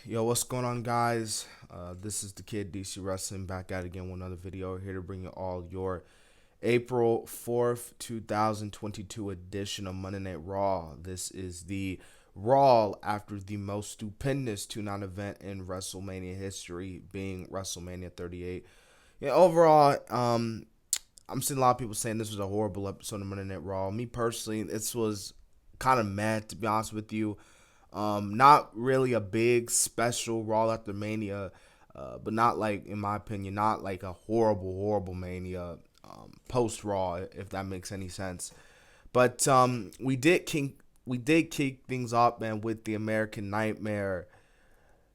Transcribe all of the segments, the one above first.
Yo, what's going on, guys? This is the Kid DC Wrestling back at it again with another video here to bring you all your April 4th, 2022 edition of Monday Night Raw. This is the Raw after the most stupendous two-night event in WrestleMania history, being WrestleMania 38. Yeah, overall, I'm seeing a lot of people saying this was a horrible episode of Monday Night Raw. Me personally, this was kind of mad, to be honest with you. Not really a big special Raw after Mania, but not like, in my opinion, not like a horrible Mania post Raw, if that makes any sense. But we did kick things off, man, with the American Nightmare,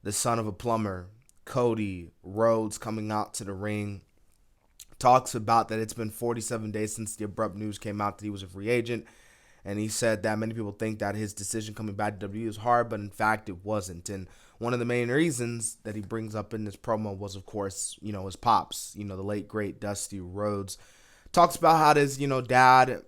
the son of a plumber, Cody Rhodes, coming out to the ring. Talks about that it's been 47 days since the abrupt news came out that he was a free agent. And he said that many people think that his decision coming back to WWE was hard, but in fact it wasn't. And one of the main reasons that he brings up in this promo was, of course, his pops, the late great Dusty Rhodes. Talks about how his, dad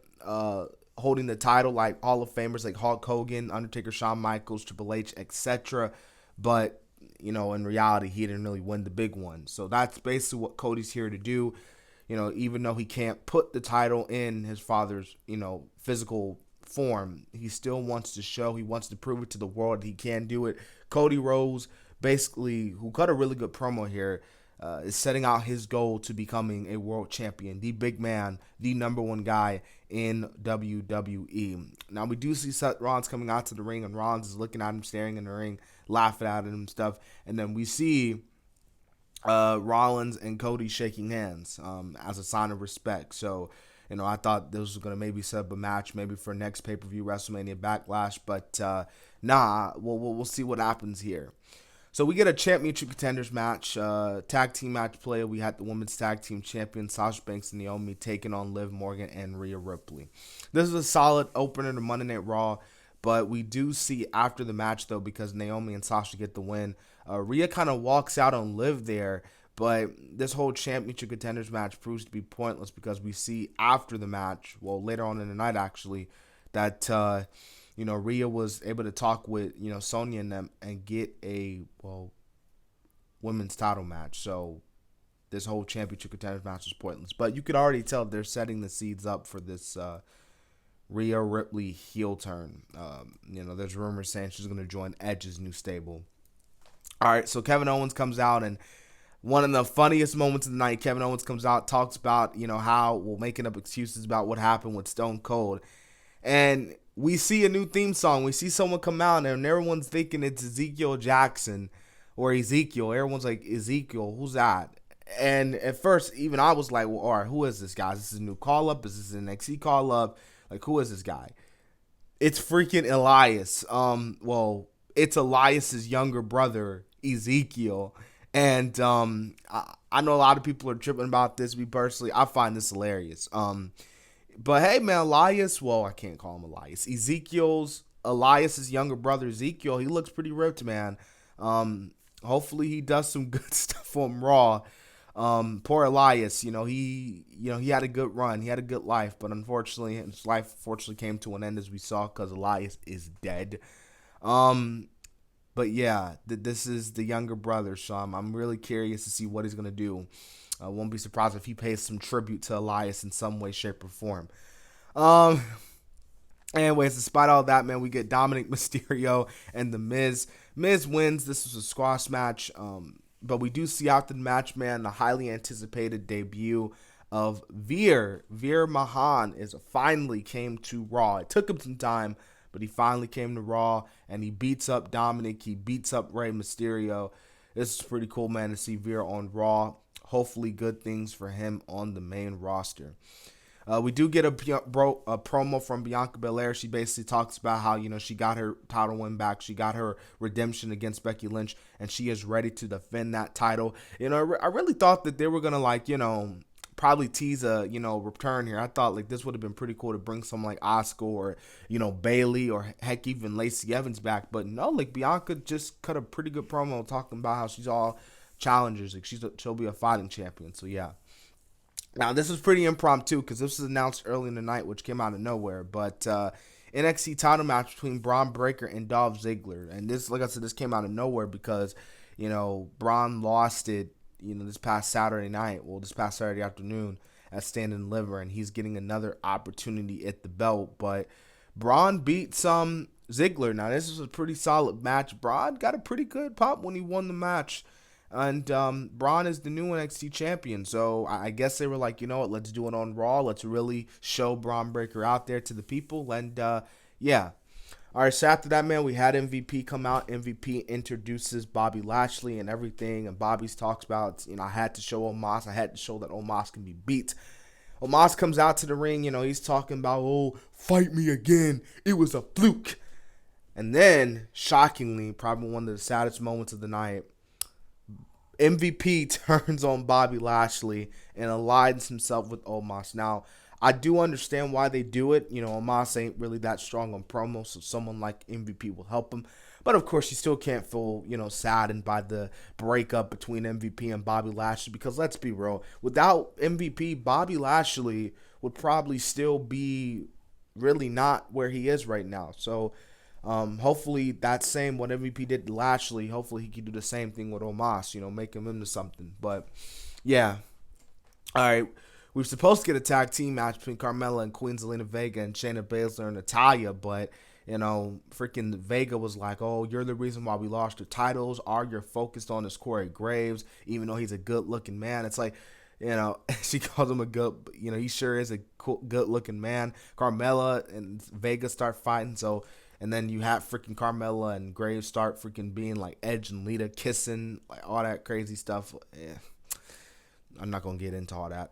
holding the title, like Hall of Famers like Hulk Hogan, Undertaker, Shawn Michaels, Triple H, etc. But, in reality, he didn't really win the big one. So that's basically what Cody's here to do. Even though he can't put the title in his father's, physical form, he still wants to show, he wants to prove it to the world that he can do it. Cody Rhodes, basically, who cut a really good promo here, is setting out his goal to becoming a world champion, the big man, the number one guy in WWE. Now, we do see Seth Rollins coming out to the ring, and Rollins is looking at him, staring in the ring, laughing at him and stuff. And then we see Rollins and Cody shaking hands as a sign of respect. So, I thought this was going to maybe set up a match maybe for next pay-per-view WrestleMania Backlash, but we'll see what happens here. So we get a championship contenders match, tag team match play. We had the women's tag team champion Sasha Banks and Naomi taking on Liv Morgan and Rhea Ripley. This is a solid opener to Monday Night Raw, but we do see after the match, though, because Naomi and Sasha get the win, Rhea kind of walks out on Liv there, but this whole championship contenders match proves to be pointless because we see after the match, well, later on in the night, actually, that, Rhea was able to talk with, Sonya and them and get a, women's title match. So this whole championship contenders match was pointless. But you could already tell they're setting the seeds up for this Rhea Ripley heel turn. There's rumors saying she's going to join Edge's new stable. All right, so Kevin Owens comes out, and one of the funniest moments of the night, Kevin Owens comes out, talks about, how we're making up excuses about what happened with Stone Cold. And we see a new theme song. We see someone come out, and everyone's thinking it's Ezekiel Jackson or Ezekiel. Everyone's like, Ezekiel, who's that? And at first, even I was like, well, all right, who is this guy? Is this a new call-up? Is this an NXT call-up? Like, who is this guy? It's freaking Elias. It's Elias's younger brother, Ezekiel. And I know a lot of people are tripping about this. Me personally, I find this hilarious. But hey, man, Elias, I can't call him Elias. Elias's younger brother, Ezekiel, he looks pretty ripped, man. Hopefully he does some good stuff on Raw. Poor Elias, he had a good run. He had a good life, but unfortunately, his life came to an end, as we saw, because Elias is dead. But yeah, this is the younger brother, so I'm really curious to see what he's going to do. I won't be surprised if he pays some tribute to Elias in some way, shape, or form. Anyways, despite all that, man, we get Dominic Mysterio and The Miz. Miz wins. This was a squash match. But we do see after the match, man, the highly anticipated debut of Veer. Veer Mahan finally came to Raw. It took him some time, but he finally came to Raw, and he beats up Dominic. He beats up Rey Mysterio. This is pretty cool, man, to see Veer on Raw. Hopefully good things for him on the main roster. We do get a promo from Bianca Belair. She basically talks about how, she got her title win back. She got her redemption against Becky Lynch, and she is ready to defend that title. I really thought that they were going to, probably tease a, return here. I thought, this would have been pretty cool to bring someone like Asuka or, Bayley or heck, even Lacey Evans back. But no, Bianca just cut a pretty good promo talking about how she's all challengers. She'll be a fighting champion. So, yeah. Now, this was pretty impromptu because this was announced early in the night, which came out of nowhere. But NXT title match between Braun Breaker and Dolph Ziggler. And this, like I said, this came out of nowhere because, Braun lost it, this past Saturday night. Well, this past Saturday afternoon at Stand and Deliver, and he's getting another opportunity at the belt. But Braun beat Ziggler. Now, this is a pretty solid match. Braun got a pretty good pop when he won the match. And Braun is the new NXT champion. So I guess they were like, you know what, let's do it on Raw. Let's really show Braun Breaker out there to the people. And yeah. All right, so after that, man, we had MVP come out. MVP introduces Bobby Lashley and everything. And Bobby's talks about, I had to show Omos. I had to show that Omos can be beat. Omos comes out to the ring. He's talking about, oh, fight me again. It was a fluke. And then, shockingly, probably one of the saddest moments of the night, MVP turns on Bobby Lashley and aligns himself with Omos. Now, I do understand why they do it. Omos ain't really that strong on promos, so someone like MVP will help him. But, of course, you still can't feel, saddened by the breakup between MVP and Bobby Lashley because, let's be real, without MVP, Bobby Lashley would probably still be really not where he is right now. So, hopefully that same, what MVP did to Lashley, hopefully he can do the same thing with Omos, make him into something. But, yeah. All right. We were supposed to get a tag team match between Carmella and Queen Zelina Vega and Shayna Baszler and Natalya, but, freaking Vega was like, oh, you're the reason why we lost the titles. All you're focused on is Corey Graves, even though he's a good-looking man. It's like, she calls him a good, he sure is a good-looking man. Carmella and Vega start fighting, so, and then you have freaking Carmella and Graves start freaking being like Edge and Lita kissing, like all that crazy stuff. I'm not going to get into all that.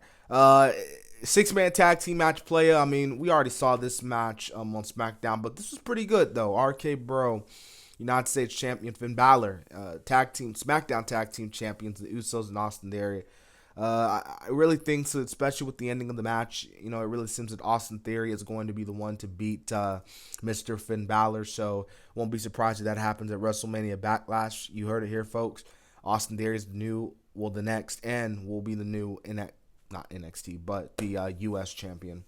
6-man tag team match player. I mean, we already saw this match on SmackDown, but this was pretty good, though. RK Bro, United States champion Finn Balor, SmackDown tag team champions, the Usos and Austin Theory. I really think so, especially with the ending of the match. It really seems that Austin Theory is going to be the one to beat Mr. Finn Balor. So won't be surprised if that happens at WrestleMania Backlash. You heard it here, folks. Austin Theory is the next, and will be the new not NXT, but the U.S. champion.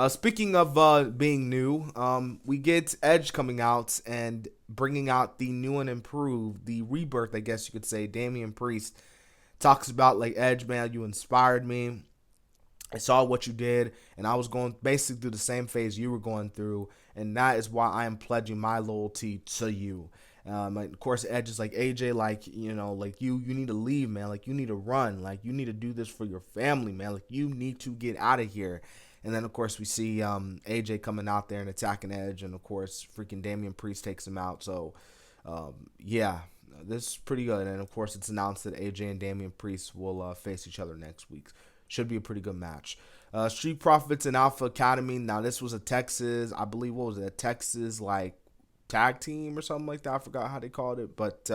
Speaking of being new, we get Edge coming out and bringing out the new and improved, the rebirth, I guess you could say. Damian Priest talks about, like, Edge, man, you inspired me. I saw what you did, and I was going basically through the same phase you were going through, and that is why I am pledging my loyalty to you. Of course, Edge is like, AJ, like, you need to leave, man. Like, you need to run. Like, you need to do this for your family, man. Like, you need to get out of here. And then, of course, we see AJ coming out there and attacking Edge. And, of course, freaking Damian Priest takes him out. So, yeah, this is pretty good. And, of course, it's announced that AJ and Damian Priest will face each other next week. Should be a pretty good match. Street Profits and Alpha Academy. Now, this was a Texas, I believe, what was it? A Texas, like, tag team or something like that. I forgot how they called it, but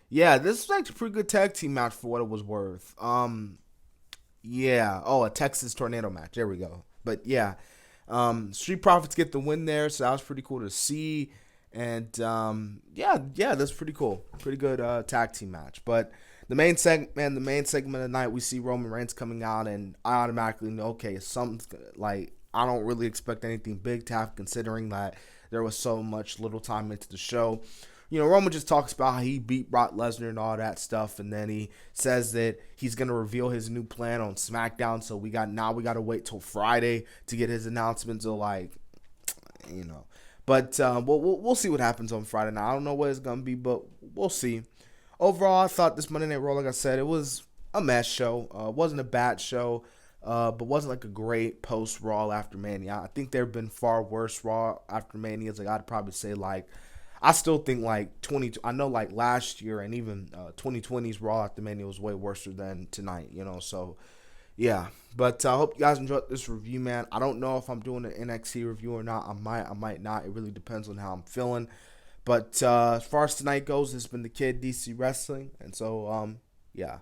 yeah, this was actually a pretty good tag team match for what it was worth. A Texas Tornado match. There we go. But yeah, Street Profits get the win there, so that was pretty cool to see. And yeah, that's pretty cool. Pretty good tag team match. But the main segment of the night, we see Roman Reigns coming out, and I automatically know, okay, something's like, I don't really expect anything big to happen, considering that there was so much little time into the show. Roman just talks about how he beat Brock Lesnar and all that stuff, and then he says that he's going to reveal his new plan on SmackDown, so we got to wait till Friday to get his announcement. So, like, But we'll see what happens on Friday night. I don't know what it's going to be, but we'll see. Overall, I thought this Monday Night Raw, like I said, it was a mess show. It wasn't a bad show. But wasn't like a great post Raw after Mania. I think there have been far worse Raw after Manias. Like, I'd probably say, like, I still think like I know like last year and even 2020's Raw after Mania was way worse than tonight. So yeah. But I hope you guys enjoyed this review, man. I don't know if I'm doing an NXT review or not. I might not. It really depends on how I'm feeling. But as far as tonight goes, it's been the Kid DC Wrestling, and so yeah.